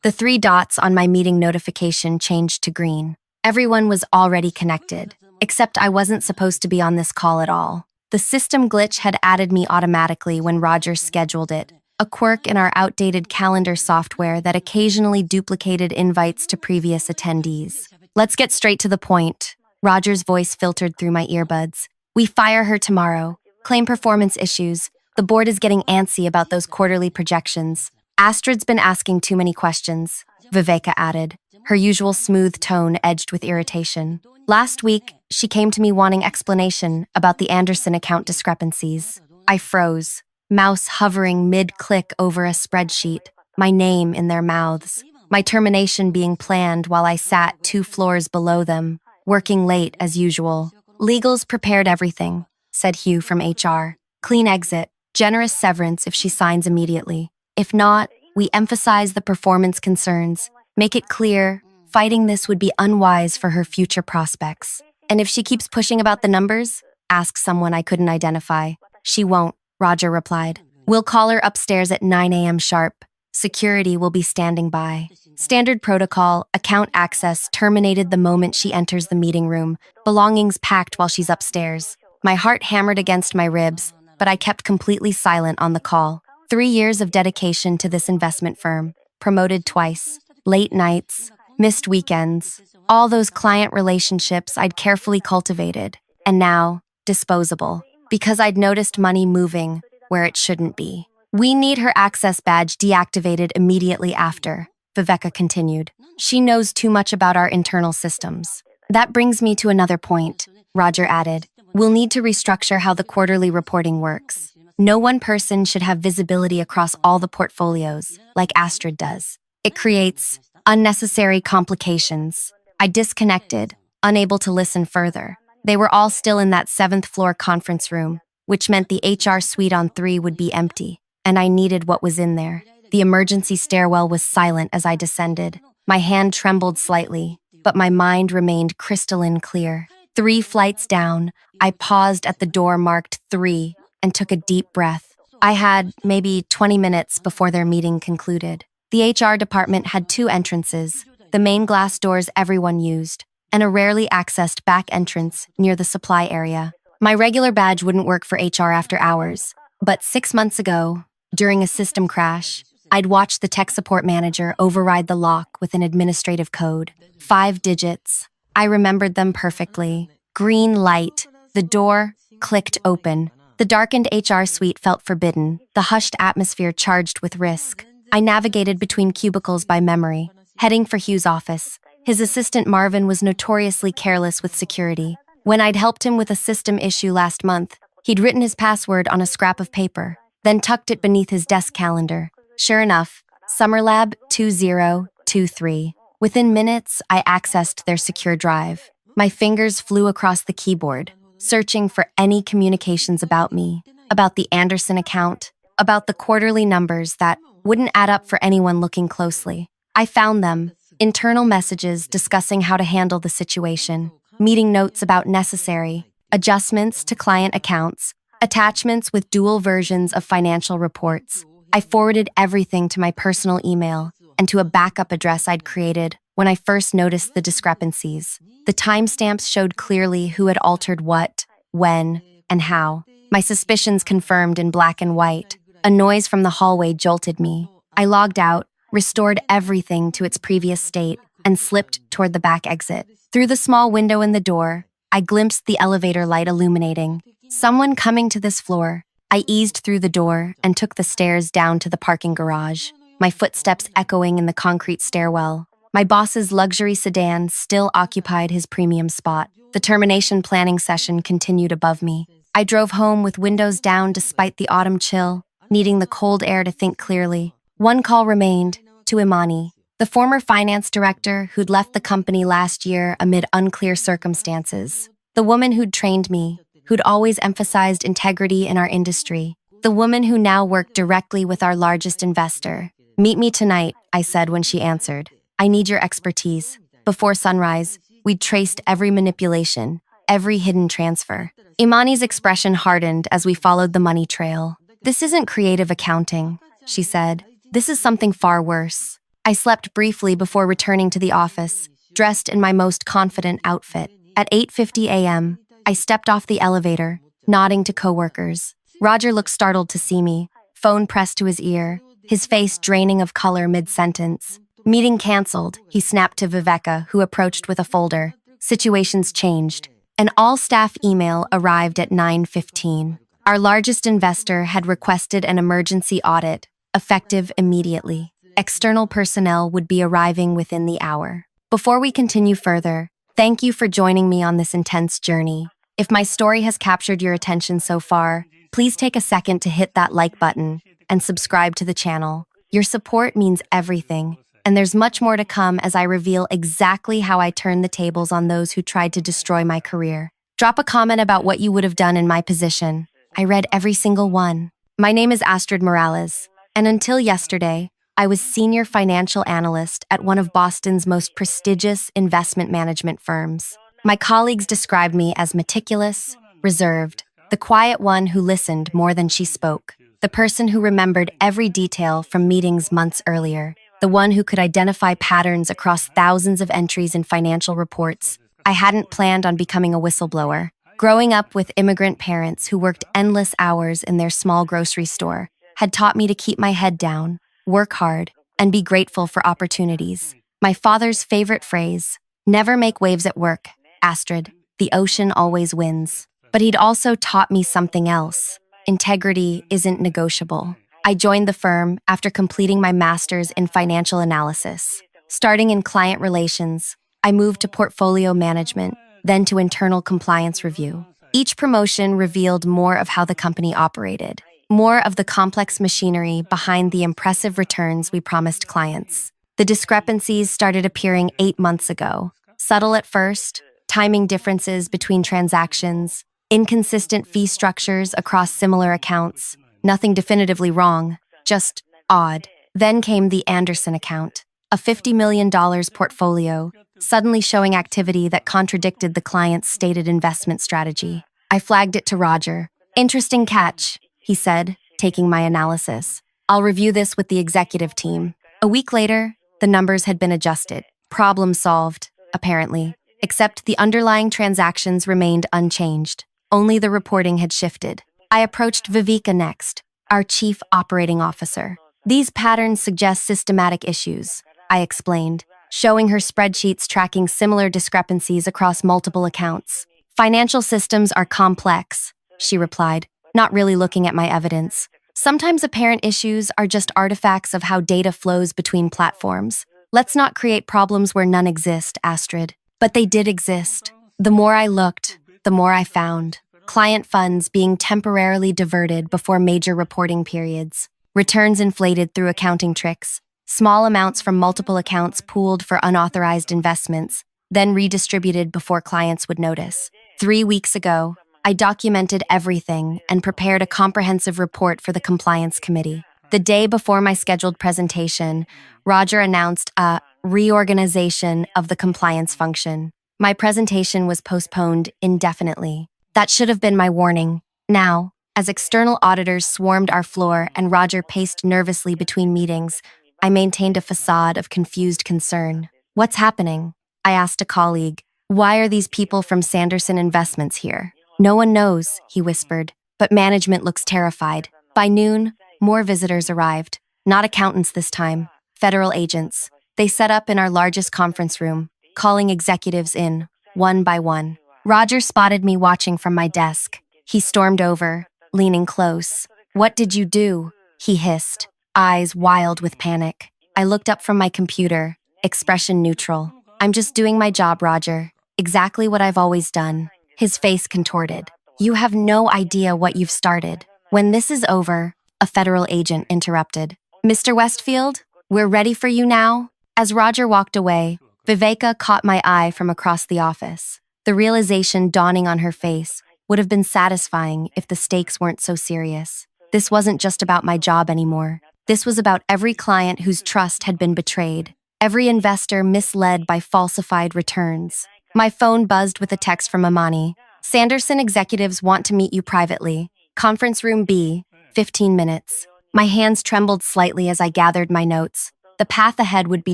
The three dots on my meeting notification changed to green. Everyone was already connected, except I wasn't supposed to be on this call at all. The system glitch had added me automatically when Roger scheduled it, a quirk in our outdated calendar software that occasionally duplicated invites to previous attendees. Let's get straight to the point. Roger's voice filtered through my earbuds. We fire her tomorrow. Claim performance issues. The board is getting antsy about those quarterly projections. Astrid's been asking too many questions, Viveka added, her usual smooth tone edged with irritation. Last week, she came to me wanting explanation about the Anderson account discrepancies. I froze, mouse hovering mid-click over a spreadsheet, my name in their mouths, my termination being planned while I sat 2 floors below them, working late as usual. Legal's prepared everything, said Hugh from HR. Clean exit, generous severance if she signs immediately. If not, we emphasize the performance concerns, make it clear fighting this would be unwise for her future prospects. And if she keeps pushing about the numbers? Asked someone I couldn't identify. She won't, Roger replied. We'll call her upstairs at 9 a.m. sharp. Security will be standing by. Standard protocol, account access terminated the moment she enters the meeting room, belongings packed while she's upstairs. My heart hammered against my ribs, but I kept completely silent on the call. 3 years of dedication to this investment firm, promoted twice, late nights, missed weekends, all those client relationships I'd carefully cultivated, and now, disposable, because I'd noticed money moving where it shouldn't be. We need her access badge deactivated immediately after, Viveka continued. She knows too much about our internal systems. That brings me to another point, Roger added. We'll need to restructure how the quarterly reporting works. No one person should have visibility across all the portfolios, like Astrid does. It creates unnecessary complications. I disconnected, unable to listen further. They were all still in that 7th floor conference room, which meant the HR suite on 3 would be empty, and I needed what was in there. The emergency stairwell was silent as I descended. My hand trembled slightly, but my mind remained crystalline clear. 3 flights down, I paused at the door marked 3 and took a deep breath. I had maybe 20 minutes before their meeting concluded. The HR department had 2 entrances, the main glass doors everyone used, and a rarely accessed back entrance near the supply area. My regular badge wouldn't work for HR after hours, but 6 months ago, during a system crash, I'd watched the tech support manager override the lock with an administrative code. 5 digits. I remembered them perfectly. Green light. The door clicked open. The darkened HR suite felt forbidden, the hushed atmosphere charged with risk. I navigated between cubicles by memory, heading for Hugh's office. His assistant Marvin was notoriously careless with security. When I'd helped him with a system issue last month, he'd written his password on a scrap of paper, then tucked it beneath his desk calendar. Sure enough, Summerlab 2023. Within minutes, I accessed their secure drive. My fingers flew across the keyboard, searching for any communications about me, about the Anderson account, about the quarterly numbers that wouldn't add up for anyone looking closely. I found them, internal messages discussing how to handle the situation, meeting notes about necessary adjustments to client accounts, attachments with dual versions of financial reports. I forwarded everything to my personal email and to a backup address I'd created when I first noticed the discrepancies. The timestamps showed clearly who had altered what, when, and how. My suspicions confirmed in black and white. A noise from the hallway jolted me. I logged out, restored everything to its previous state, and slipped toward the back exit. Through the small window in the door, I glimpsed the elevator light illuminating. Someone coming to this floor. I eased through the door and took the stairs down to the parking garage, my footsteps echoing in the concrete stairwell. My boss's luxury sedan still occupied his premium spot. The termination planning session continued above me. I drove home with windows down despite the autumn chill, needing the cold air to think clearly. One call remained, to Imani, the former finance director who'd left the company last year amid unclear circumstances. The woman who'd trained me, who'd always emphasized integrity in our industry. The woman who now worked directly with our largest investor. Meet me tonight, I said when she answered. I need your expertise. Before sunrise, we'd traced every manipulation, every hidden transfer. Imani's expression hardened as we followed the money trail. This isn't creative accounting, she said. This is something far worse. I slept briefly before returning to the office, dressed in my most confident outfit. At 8:50 a.m., I stepped off the elevator, nodding to coworkers. Roger looked startled to see me, phone pressed to his ear, his face draining of color mid-sentence. Meeting canceled, he snapped to Viveka, who approached with a folder. Situations changed. An all-staff email arrived at 9:15. Our largest investor had requested an emergency audit, effective immediately. External personnel would be arriving within the hour. Before we continue further, thank you for joining me on this intense journey. If my story has captured your attention so far, please take a second to hit that like button and subscribe to the channel. Your support means everything, and there's much more to come as I reveal exactly how I turned the tables on those who tried to destroy my career. Drop a comment about what you would have done in my position. I read every single one. My name is Astrid Morales, and until yesterday, I was senior financial analyst at one of Boston's most prestigious investment management firms. My colleagues described me as meticulous, reserved, the quiet one who listened more than she spoke, the person who remembered every detail from meetings months earlier, the one who could identify patterns across thousands of entries in financial reports. I hadn't planned on becoming a whistleblower. Growing up with immigrant parents who worked endless hours in their small grocery store had taught me to keep my head down, work hard, and be grateful for opportunities. My father's favorite phrase, never make waves at work, Astrid, the ocean always wins. But he'd also taught me something else. Integrity isn't negotiable. I joined the firm after completing my master's in financial analysis. Starting in client relations, I moved to portfolio management, then to internal compliance review. Each promotion revealed more of how the company operated, more of the complex machinery behind the impressive returns we promised clients. The discrepancies started appearing 8 months ago. Subtle at first, timing differences between transactions, inconsistent fee structures across similar accounts. Nothing definitively wrong, just odd. Then came the Anderson account, a $50 million portfolio, suddenly showing activity that contradicted the client's stated investment strategy. I flagged it to Roger. Interesting catch, he said, taking my analysis. I'll review this with the executive team. A week later, the numbers had been adjusted. Problem solved, apparently. Except the underlying transactions remained unchanged. Only the reporting had shifted. I approached Viveka next, our chief operating officer. These patterns suggest systematic issues, I explained, showing her spreadsheets tracking similar discrepancies across multiple accounts. Financial systems are complex, she replied, not really looking at my evidence. Sometimes apparent issues are just artifacts of how data flows between platforms. Let's not create problems where none exist, Astrid. But they did exist. The more I looked, the more I found. Client funds being temporarily diverted before major reporting periods. Returns inflated through accounting tricks. Small amounts from multiple accounts pooled for unauthorized investments, then redistributed before clients would notice. 3 weeks ago, I documented everything and prepared a comprehensive report for the compliance committee. The day before my scheduled presentation, Roger announced a reorganization of the compliance function. My presentation was postponed indefinitely. That should have been my warning. Now, as external auditors swarmed our floor and Roger paced nervously between meetings, I maintained a facade of confused concern. What's happening? I asked a colleague. Why are these people from Sanderson Investments here? No one knows, he whispered, but management looks terrified. By noon, more visitors arrived. Not accountants this time, federal agents. They set up in our largest conference room, calling executives in, one by one. Roger spotted me watching from my desk. He stormed over, leaning close. What did you do? He hissed, eyes wild with panic. I looked up from my computer, expression neutral. I'm just doing my job, Roger. Exactly what I've always done. His face contorted. You have no idea what you've started. When this is over, a federal agent interrupted. Mr. Westfield, we're ready for you now? As Roger walked away, Viveka caught my eye from across the office. The realization dawning on her face would have been satisfying if the stakes weren't so serious. This wasn't just about my job anymore. This was about every client whose trust had been betrayed, every investor misled by falsified returns. My phone buzzed with a text from Amani. Sanderson executives want to meet you privately. Conference room B, 15 minutes. My hands trembled slightly as I gathered my notes. The path ahead would be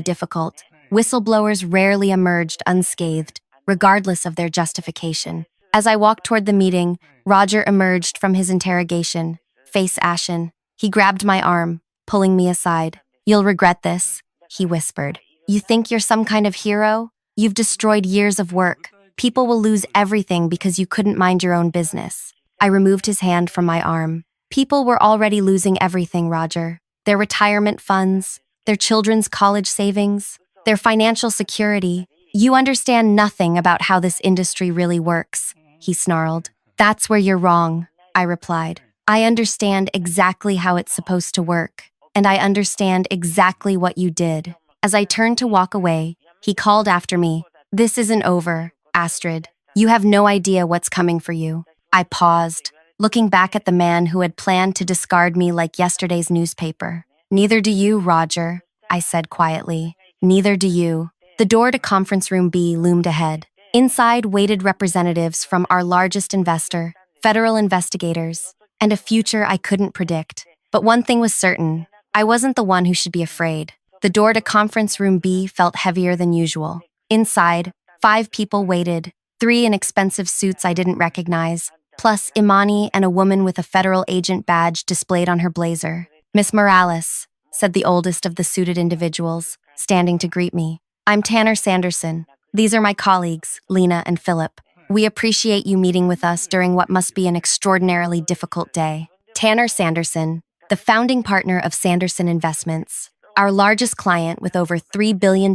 difficult. Whistleblowers rarely emerged unscathed, regardless of their justification. As I walked toward the meeting, Roger emerged from his interrogation, face ashen. He grabbed my arm, pulling me aside. "You'll regret this," he whispered. "You think you're some kind of hero? You've destroyed years of work. People will lose everything because you couldn't mind your own business." I removed his hand from my arm. People were already losing everything, Roger. Their retirement funds, their children's college savings, their financial security. "You understand nothing about how this industry really works," he snarled. "That's where you're wrong," I replied. "I understand exactly how it's supposed to work, and I understand exactly what you did." As I turned to walk away, he called after me, "This isn't over, Astrid. You have no idea what's coming for you." I paused, looking back at the man who had planned to discard me like yesterday's newspaper. "Neither do you, Roger," I said quietly. "Neither do you." The door to conference room B loomed ahead. Inside waited representatives from our largest investor, federal investigators, and a future I couldn't predict. But one thing was certain: I wasn't the one who should be afraid. The door to conference room B felt heavier than usual. Inside, 5 people waited, 3 in expensive suits I didn't recognize, plus Imani and a woman with a federal agent badge displayed on her blazer. "Miss Morales," said the oldest of the suited individuals, standing to greet me. "I'm Tanner Sanderson. These are my colleagues, Lena and Philip. We appreciate you meeting with us during what must be an extraordinarily difficult day." Tanner Sanderson, the founding partner of Sanderson Investments, our largest client with over $3 billion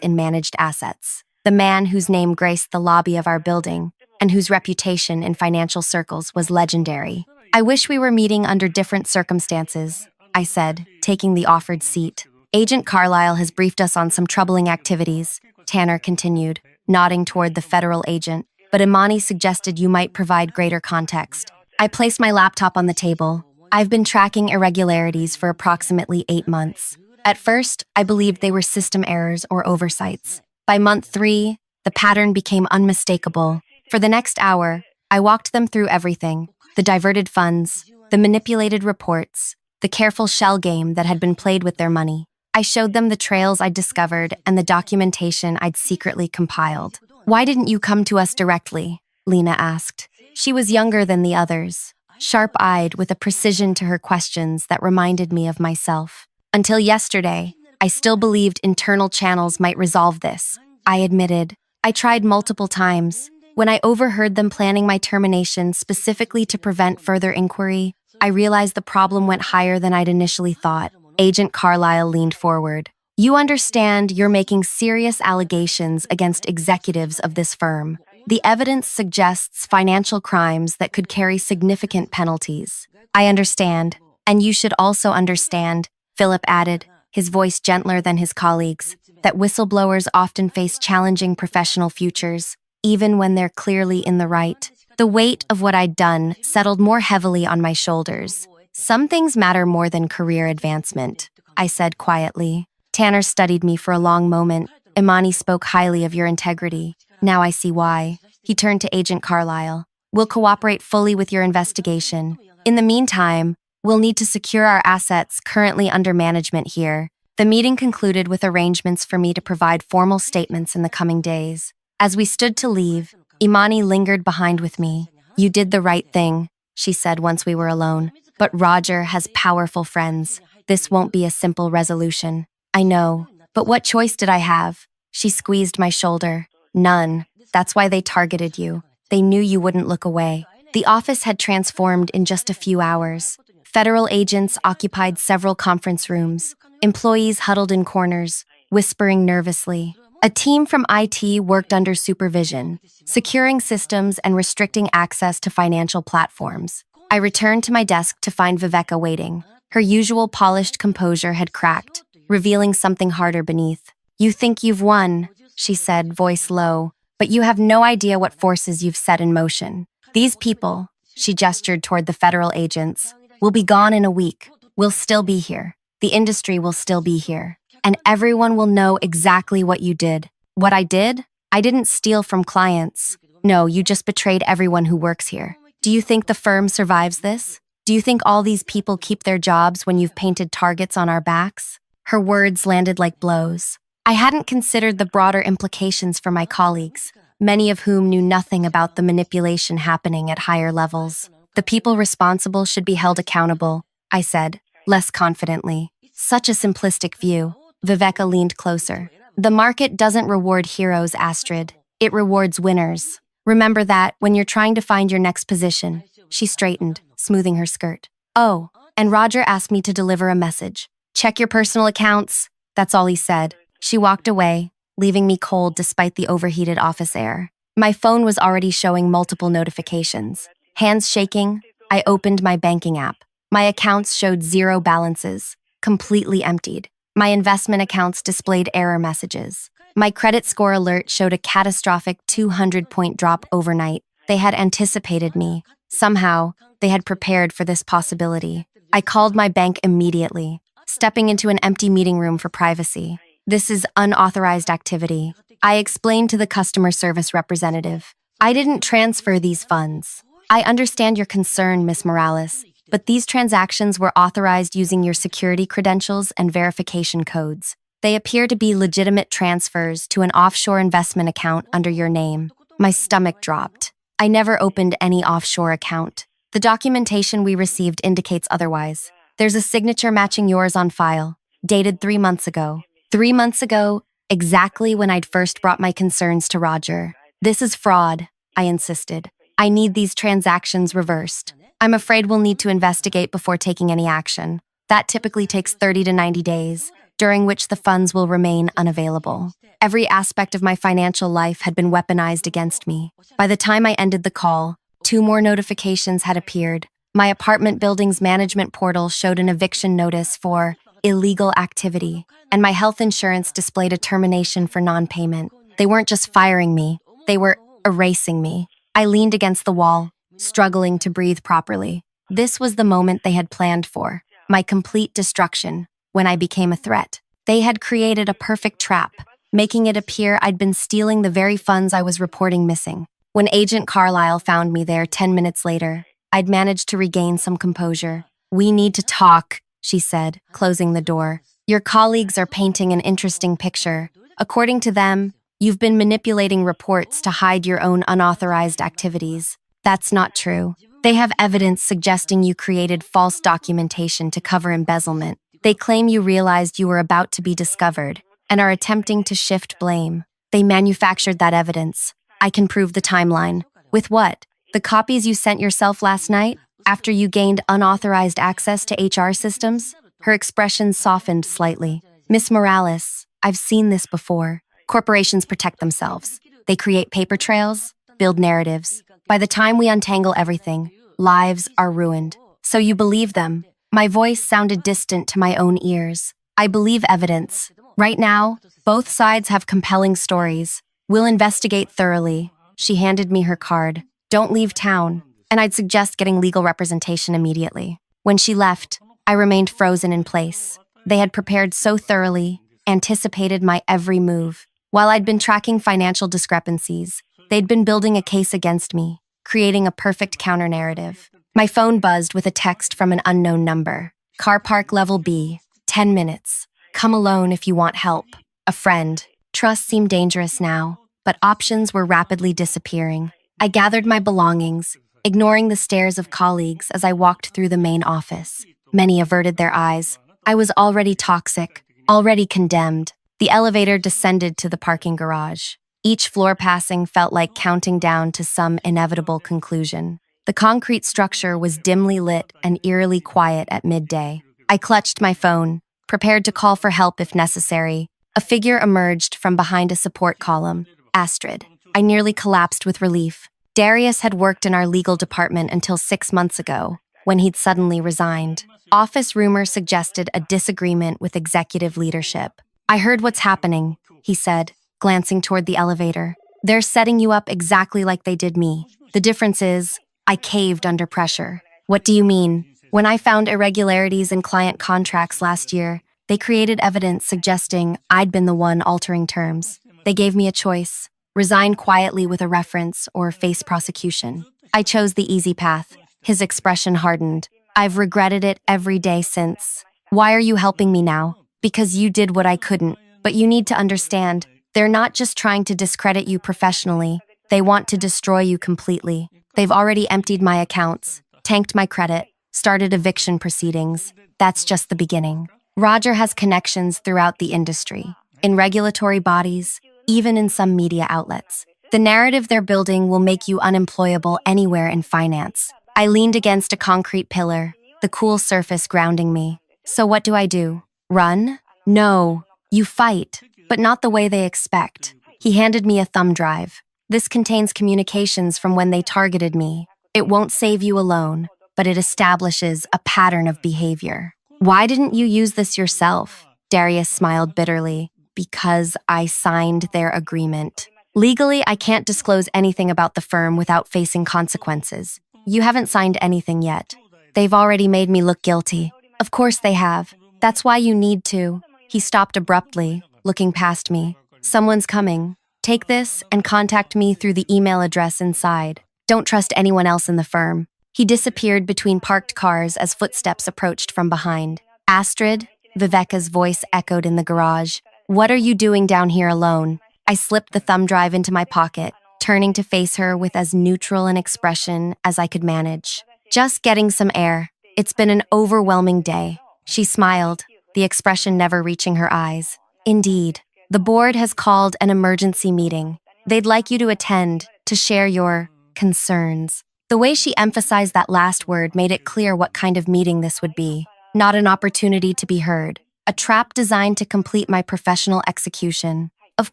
in managed assets. The man whose name graced the lobby of our building, and whose reputation in financial circles was legendary. "I wish we were meeting under different circumstances," I said, taking the offered seat. "Agent Carlisle has briefed us on some troubling activities," Tanner continued, nodding toward the federal agent, "but Imani suggested you might provide greater context." I placed my laptop on the table. I've been tracking irregularities for approximately 8 months. At first, I believed they were system errors or oversights. By month 3, the pattern became unmistakable. For the next hour, I walked them through everything: the diverted funds, the manipulated reports, the careful shell game that had been played with their money. I showed them the trails I'd discovered and the documentation I'd secretly compiled. "Why didn't you come to us directly?" Lena asked. She was younger than the others, sharp-eyed with a precision to her questions that reminded me of myself. "Until yesterday, I still believed internal channels might resolve this," I admitted. "I tried multiple times. When I overheard them planning my termination specifically to prevent further inquiry, I realized the problem went higher than I'd initially thought." Agent Carlisle leaned forward. "You understand you're making serious allegations against executives of this firm. The evidence suggests financial crimes that could carry significant penalties." "I understand. And you should also understand," Philip added, his voice gentler than his colleagues, "that whistleblowers often face challenging professional futures, even when they're clearly in the right." The weight of what I'd done settled more heavily on my shoulders. "Some things matter more than career advancement," I said quietly. Tanner studied me for a long moment. "Imani spoke highly of your integrity. Now I see why." He turned to Agent Carlisle. "We'll cooperate fully with your investigation. In the meantime, we'll need to secure our assets currently under management here." The meeting concluded with arrangements for me to provide formal statements in the coming days. As we stood to leave, Imani lingered behind with me. "You did the right thing," she said once we were alone. "But Roger has powerful friends. This won't be a simple resolution." "I know, but what choice did I have?" She squeezed my shoulder. "None. That's why they targeted you. They knew you wouldn't look away." The office had transformed in just a few hours. Federal agents occupied several conference rooms. Employees huddled in corners, whispering nervously. A team from IT worked under supervision, securing systems and restricting access to financial platforms. I returned to my desk to find Viveka waiting. Her usual polished composure had cracked, revealing something harder beneath. "You think you've won," she said, voice low, "but you have no idea what forces you've set in motion. These people," she gestured toward the federal agents, "will be gone in a week. We'll still be here. The industry will still be here. And everyone will know exactly what you did." "What I did? I didn't steal from clients. No, you just betrayed everyone who works here. Do you think the firm survives this?" Do you think all these people keep their jobs when you've painted targets on our backs? Her words landed like blows. I hadn't considered the broader implications for my colleagues, many of whom knew nothing about the manipulation happening at higher levels. The people responsible should be held accountable, I said, less confidently. Such a simplistic view. Viveka leaned closer. The market doesn't reward heroes, Astrid. It rewards winners. Remember that when you're trying to find your next position. She straightened, smoothing her skirt. Oh, and Roger asked me to deliver a message. Check your personal accounts. That's all he said. She walked away, leaving me cold despite the overheated office air. My phone was already showing multiple notifications. Hands shaking, I opened my banking app. My accounts showed 0 balances, completely emptied. My investment accounts displayed error messages. My credit score alert showed a catastrophic 200-point drop overnight. They had anticipated me. Somehow, they had prepared for this possibility. I called my bank immediately, stepping into an empty meeting room for privacy. This is unauthorized activity. I explained to the customer service representative. I didn't transfer these funds. I understand your concern, Miss Morales, but these transactions were authorized using your security credentials and verification codes. They appear to be legitimate transfers to an offshore investment account under your name. My stomach dropped. I never opened any offshore account. The documentation we received indicates otherwise. There's a signature matching yours on file, dated 3 months ago. 3 months ago, exactly when I'd first brought my concerns to Roger. This is fraud, I insisted. I need these transactions reversed. I'm afraid we'll need to investigate before taking any action. That typically takes 30 to 90 days, during which the funds will remain unavailable. Every aspect of my financial life had been weaponized against me. By the time I ended the call, 2 more notifications had appeared. My apartment building's management portal showed an eviction notice for illegal activity, and my health insurance displayed a termination for non-payment. They weren't just firing me, they were erasing me. I leaned against the wall, struggling to breathe properly. This was the moment they had planned for, my complete destruction, when I became a threat. They had created a perfect trap, making it appear I'd been stealing the very funds I was reporting missing. When Agent Carlyle found me there 10 minutes later, I'd managed to regain some composure. "We need to talk," she said, closing the door. "Your colleagues are painting an interesting picture. According to them, you've been manipulating reports to hide your own unauthorized activities. That's not true. They have evidence suggesting you created false documentation to cover embezzlement. They claim you realized you were about to be discovered and are attempting to shift blame. They manufactured that evidence. I can prove the timeline. With what? The copies you sent yourself last night, after you gained unauthorized access to HR systems?" Her expression softened slightly. "Miss Morales, I've seen this before. Corporations protect themselves. They create paper trails, build narratives. By the time we untangle everything, lives are ruined. So you believe them?" My voice sounded distant to my own ears. "I believe evidence. Right now, both sides have compelling stories. We'll investigate thoroughly." She handed me her card. "Don't leave town, and I'd suggest getting legal representation immediately." When she left, I remained frozen in place. They had prepared so thoroughly, anticipated my every move. While I'd been tracking financial discrepancies, they'd been building a case against me, creating a perfect counter-narrative. My phone buzzed with a text from an unknown number. "Car park level B, 10 minutes. Come alone if you want help. A friend." Trust seemed dangerous now, but options were rapidly disappearing. I gathered my belongings, ignoring the stares of colleagues as I walked through the main office. Many averted their eyes. I was already toxic, already condemned. The elevator descended to the parking garage. Each floor passing felt like counting down to some inevitable conclusion. The concrete structure was dimly lit and eerily quiet at midday. I clutched my phone, prepared to call for help if necessary. A figure emerged from behind a support column. Astrid. I nearly collapsed with relief. Darius had worked in our legal department until 6 months ago, when he'd suddenly resigned. Office rumors suggested a disagreement with executive leadership. "I heard what's happening," he said, glancing toward the elevator. "They're setting you up exactly like they did me. The difference is, I caved under pressure." "What do you mean?" "When I found irregularities in client contracts last year, they created evidence suggesting I'd been the one altering terms. They gave me a choice: resign quietly with a reference or face prosecution. I chose the easy path." His expression hardened. I've regretted it every day since. Why are you helping me now? Because you did what I couldn't. But you need to understand, they're not just trying to discredit you professionally, they want to destroy you completely. They've already emptied my accounts, tanked my credit, started eviction proceedings. That's just the beginning. Roger has connections throughout the industry, in regulatory bodies, even in some media outlets. The narrative they're building will make you unemployable anywhere in finance. I leaned against a concrete pillar, the cool surface grounding me. So what do? Run? No. You fight, but not the way they expect. He handed me a thumb drive. This contains communications from when they targeted me. It won't save you alone, but it establishes a pattern of behavior. Why didn't you use this yourself? Darius smiled bitterly. Because I signed their agreement. Legally, I can't disclose anything about the firm without facing consequences. You haven't signed anything yet. They've already made me look guilty. Of course they have. That's why you need to. He stopped abruptly, looking past me. Someone's coming. Take this and contact me through the email address inside. Don't trust anyone else in the firm. He disappeared between parked cars as footsteps approached from behind. Astrid? Viveka's voice echoed in the garage. What are you doing down here alone? I slipped the thumb drive into my pocket, turning to face her with as neutral an expression as I could manage. Just getting some air. It's been an overwhelming day. She smiled, the expression never reaching her eyes. Indeed, the board has called an emergency meeting. They'd like you to attend to share your concerns. The way she emphasized that last word made it clear what kind of meeting this would be. Not an opportunity to be heard. A trap designed to complete my professional execution. Of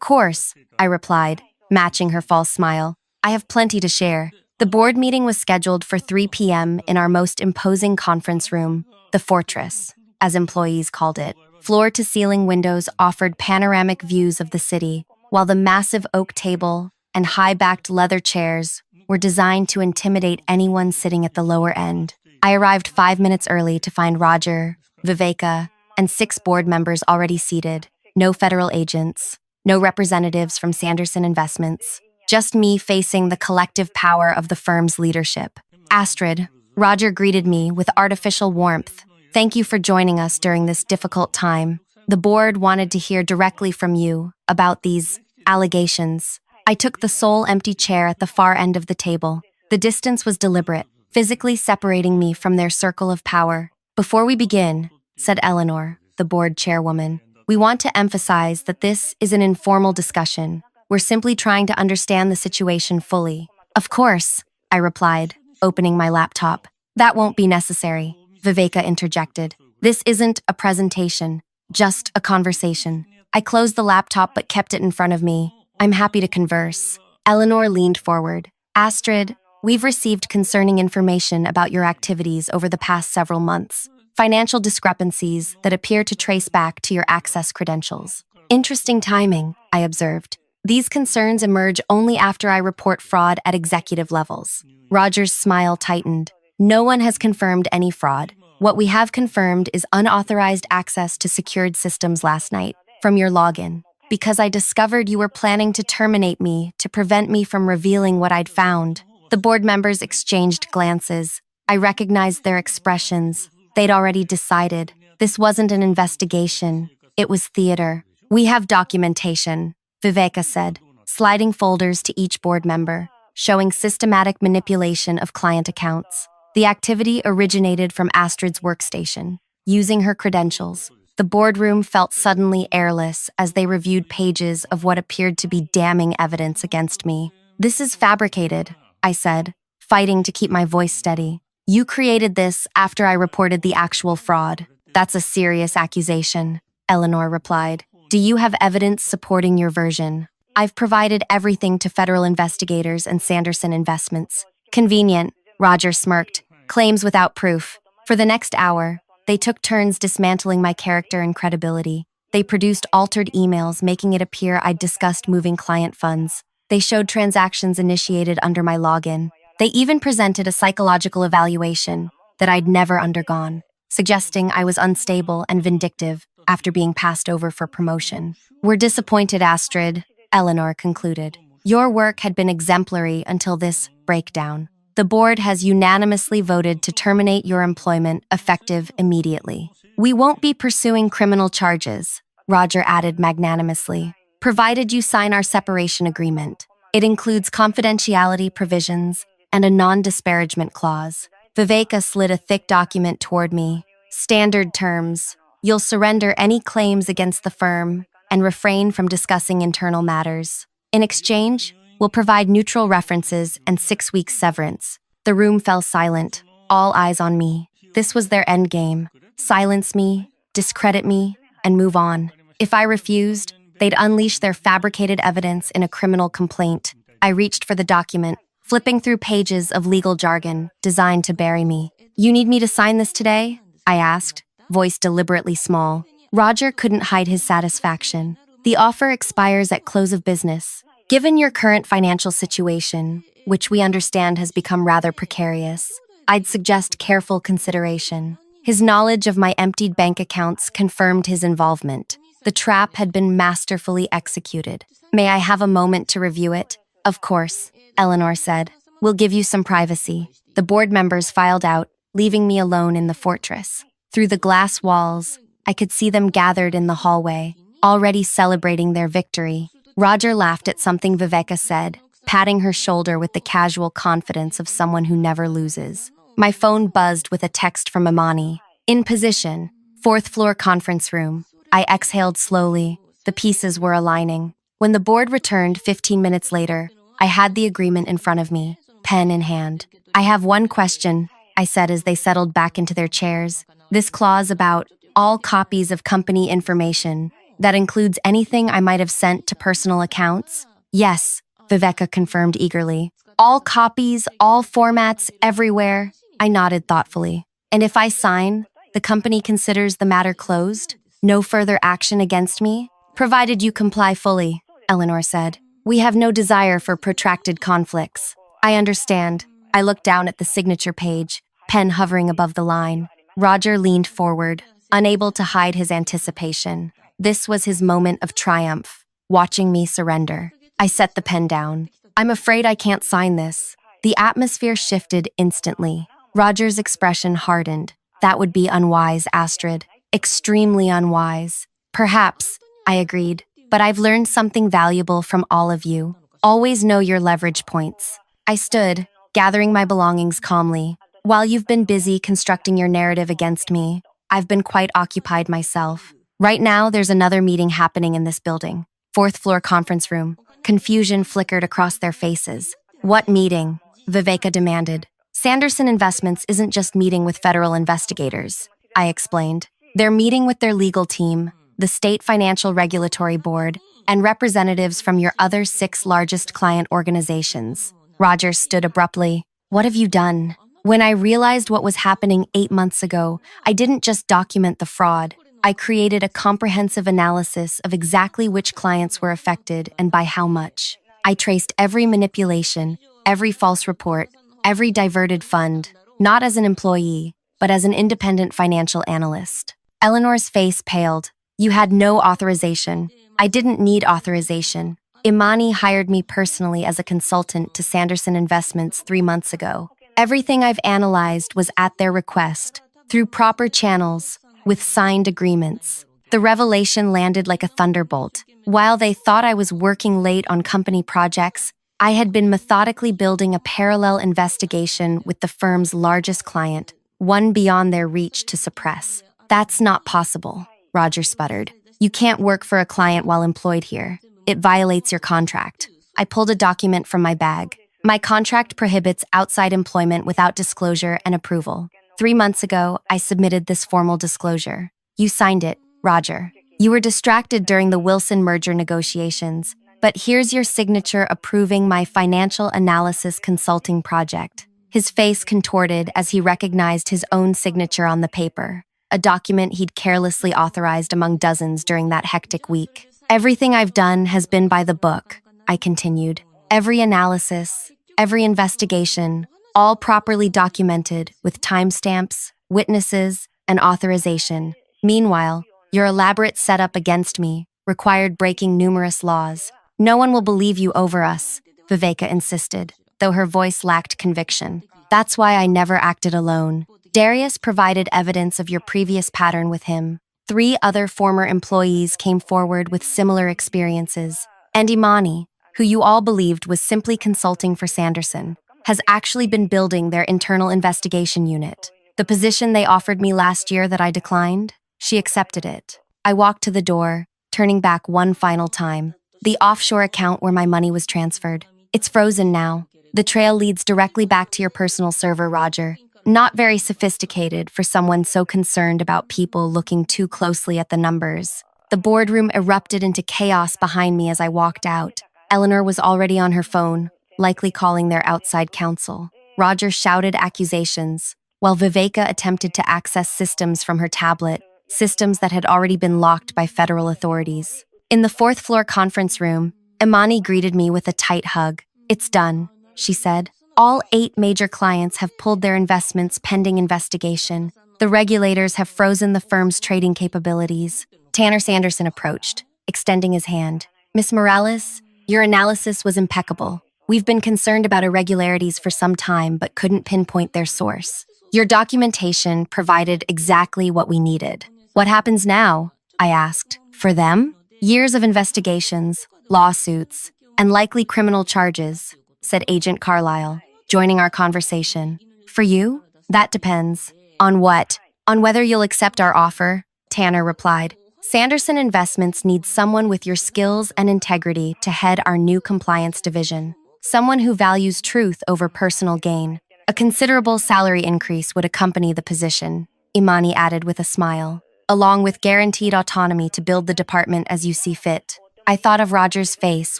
course, I replied, matching her false smile. I have plenty to share. The board meeting was scheduled for 3 p.m. in our most imposing conference room, the Fortress, as employees called it. Floor-to-ceiling windows offered panoramic views of the city, while the massive oak table and high-backed leather chairs were designed to intimidate anyone sitting at the lower end. I arrived 5 minutes early to find Roger, Viveka, and 6 board members already seated. No federal agents, no representatives from Sanderson Investments, just me facing the collective power of the firm's leadership. Astrid, Roger greeted me with artificial warmth. Thank you for joining us during this difficult time. The board wanted to hear directly from you about these allegations. I took the sole empty chair at the far end of the table. The distance was deliberate, physically separating me from their circle of power. Before we begin, said Eleanor, the board chairwoman, we want to emphasize that this is an informal discussion. We're simply trying to understand the situation fully. Of course, I replied, opening my laptop. That won't be necessary, Viveka interjected. This isn't a presentation, just a conversation. I closed the laptop but kept it in front of me. I'm happy to converse. Eleanor leaned forward. Astrid, we've received concerning information about your activities over the past several months. Financial discrepancies that appear to trace back to your access credentials. Interesting timing, I observed. These concerns emerge only after I report fraud at executive levels. Roger's smile tightened. No one has confirmed any fraud. What we have confirmed is unauthorized access to secured systems last night, from your login. Because I discovered you were planning to terminate me to prevent me from revealing what I'd found. The board members exchanged glances. I recognized their expressions. They'd already decided. This wasn't an investigation. It was theater. We have documentation, Viveka said, sliding folders to each board member, showing systematic manipulation of client accounts. The activity originated from Astrid's workstation. Using her credentials, the boardroom felt suddenly airless as they reviewed pages of what appeared to be damning evidence against me. This is fabricated, I said, fighting to keep my voice steady. You created this after I reported the actual fraud. That's a serious accusation, Eleanor replied. Do you have evidence supporting your version? I've provided everything to federal investigators and Sanderson Investments. Convenient, Roger smirked. Claims without proof. For the next hour, they took turns dismantling my character and credibility. They produced altered emails making it appear I'd discussed moving client funds. They showed transactions initiated under my login. They even presented a psychological evaluation that I'd never undergone, suggesting I was unstable and vindictive after being passed over for promotion. We're disappointed, Astrid, Eleanor concluded. Your work had been exemplary until this breakdown. The The board has unanimously voted to terminate your employment effective immediately. We won't be pursuing criminal charges, Roger added magnanimously, provided you sign our separation agreement. It includes confidentiality provisions and a non-disparagement clause. Viveka slid a thick document toward me. Standard terms. You'll surrender any claims against the firm and refrain from discussing internal matters. In exchange, we'll provide neutral references and 6 weeks severance. The room fell silent, all eyes on me. This was their endgame. Silence me, discredit me, and move on. If I refused, they'd unleash their fabricated evidence in a criminal complaint. I reached for the document, flipping through pages of legal jargon designed to bury me. You need me to sign this today? I asked, voice deliberately small. Roger couldn't hide his satisfaction. The offer expires at close of business. Given your current financial situation, which we understand has become rather precarious, I'd suggest careful consideration. His knowledge of my emptied bank accounts confirmed his involvement. The trap had been masterfully executed. May I have a moment to review it? Of course, Eleanor said. We'll give you some privacy. The board members filed out, leaving me alone in the fortress. Through the glass walls, I could see them gathered in the hallway, already celebrating their victory. Roger laughed at something Viveka said, patting her shoulder with the casual confidence of someone who never loses. My phone buzzed with a text from Imani. In position, 4th floor conference room. I exhaled slowly. The pieces were aligning. When the board returned 15 minutes later, I had the agreement in front of me, pen in hand. I have one question, I said as they settled back into their chairs. This clause about all copies of company information, that includes anything I might have sent to personal accounts? Yes, Viveka confirmed eagerly. All copies, all formats, everywhere. I nodded thoughtfully. And if I sign, the company considers the matter closed? No further action against me? Provided you comply fully, Eleanor said. We have no desire for protracted conflicts. I understand. I looked down at the signature page, pen hovering above the line. Roger leaned forward, unable to hide his anticipation. This was his moment of triumph, watching me surrender. I set the pen down. I'm afraid I can't sign this. The atmosphere shifted instantly. Roger's expression hardened. That would be unwise, Astrid. Extremely unwise. Perhaps, I agreed, but I've learned something valuable from all of you. Always know your leverage points. I stood, gathering my belongings calmly. While you've been busy constructing your narrative against me, I've been quite occupied myself. Right now, there's another meeting happening in this building. 4th floor conference room. Confusion flickered across their faces. What meeting? Viveka demanded. Sanderson Investments isn't just meeting with federal investigators, I explained. They're meeting with their legal team, the State Financial Regulatory Board, and representatives from your other 6 largest client organizations. Roger stood abruptly. What have you done? When I realized what was happening 8 months ago, I didn't just document the fraud. I created a comprehensive analysis of exactly which clients were affected and by how much. I traced every manipulation, every false report, every diverted fund, not as an employee, but as an independent financial analyst. Eleanor's face paled. You had no authorization. I didn't need authorization. Imani hired me personally as a consultant to Sanderson Investments 3 months ago. Everything I've analyzed was at their request, through proper channels, with signed agreements. The revelation landed like a thunderbolt. While they thought I was working late on company projects, I had been methodically building a parallel investigation with the firm's largest client, one beyond their reach to suppress. That's not possible, Roger sputtered. You can't work for a client while employed here. It violates your contract. I pulled a document from my bag. My contract prohibits outside employment without disclosure and approval. 3 months ago, I submitted this formal disclosure. You signed it, Roger. You were distracted during the Wilson merger negotiations, but here's your signature approving my financial analysis consulting project. His face contorted as he recognized his own signature on the paper, a document he'd carelessly authorized among dozens during that hectic week. Everything I've done has been by the book, I continued. Every analysis, every investigation, all properly documented with timestamps, witnesses, and authorization. Meanwhile, your elaborate setup against me required breaking numerous laws. No one will believe you over us, Viveka insisted. though her voice lacked conviction. That's why I never acted alone. Darius provided evidence of your previous pattern with him. 3 other former employees came forward with similar experiences. And Imani, who you all believed was simply consulting for Sanderson, has actually been building their internal investigation unit. The position they offered me last year that I declined, she accepted it. I walked to the door, turning back one final time. The offshore account where my money was transferred. It's frozen now. The trail leads directly back to your personal server, Roger. Not very sophisticated for someone so concerned about people looking too closely at the numbers. The boardroom erupted into chaos behind me as I walked out. Eleanor was already on her phone, likely calling their outside counsel. Roger shouted accusations, while Viveka attempted to access systems from her tablet, systems that had already been locked by federal authorities. In the 4th floor conference room, Imani greeted me with a tight hug. "It's done," she said. "All 8 major clients have pulled their investments pending investigation. The regulators have frozen the firm's trading capabilities." Tanner Sanderson approached, extending his hand. "Miss Morales, your analysis was impeccable. We've been concerned about irregularities for some time but couldn't pinpoint their source. Your documentation provided exactly what we needed." "What happens now?" I asked. "For them? Years of investigations, lawsuits, and likely criminal charges," said Agent Carlyle, joining our conversation. "For you? That depends." "On what?" "On whether you'll accept our offer," Tanner replied. "Sanderson Investments needs someone with your skills and integrity to head our new compliance division. Someone who values truth over personal gain. A considerable salary increase would accompany the position," Imani added with a smile, "along with guaranteed autonomy to build the department as you see fit." I thought of Roger's face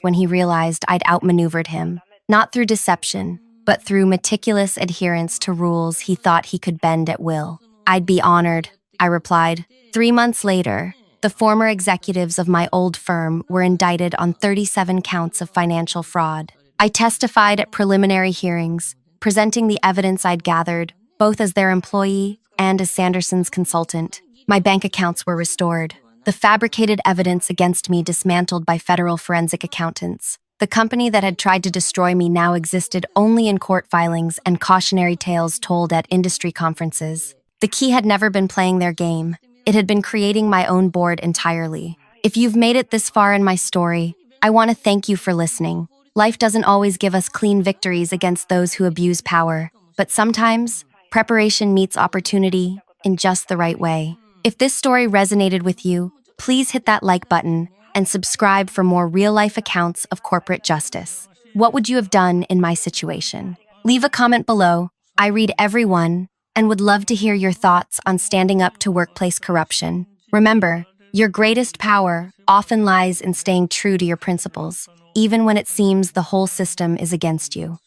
when he realized I'd outmaneuvered him, not through deception, but through meticulous adherence to rules he thought he could bend at will. "I'd be honored," I replied. 3 months later, the former executives of my old firm were indicted on 37 counts of financial fraud. I testified at preliminary hearings, presenting the evidence I'd gathered, both as their employee and as Sanderson's consultant. My bank accounts were restored. The fabricated evidence against me dismantled by federal forensic accountants. The company that had tried to destroy me now existed only in court filings and cautionary tales told at industry conferences. The key had never been playing their game. It had been creating my own board entirely. If you've made it this far in my story, I want to thank you for listening. Life doesn't always give us clean victories against those who abuse power, but sometimes preparation meets opportunity in just the right way. If this story resonated with you, please hit that like button and subscribe for more real-life accounts of corporate justice. What would you have done in my situation? Leave a comment below. I read every one and would love to hear your thoughts on standing up to workplace corruption. Remember, your greatest power often lies in staying true to your principles, even when it seems the whole system is against you.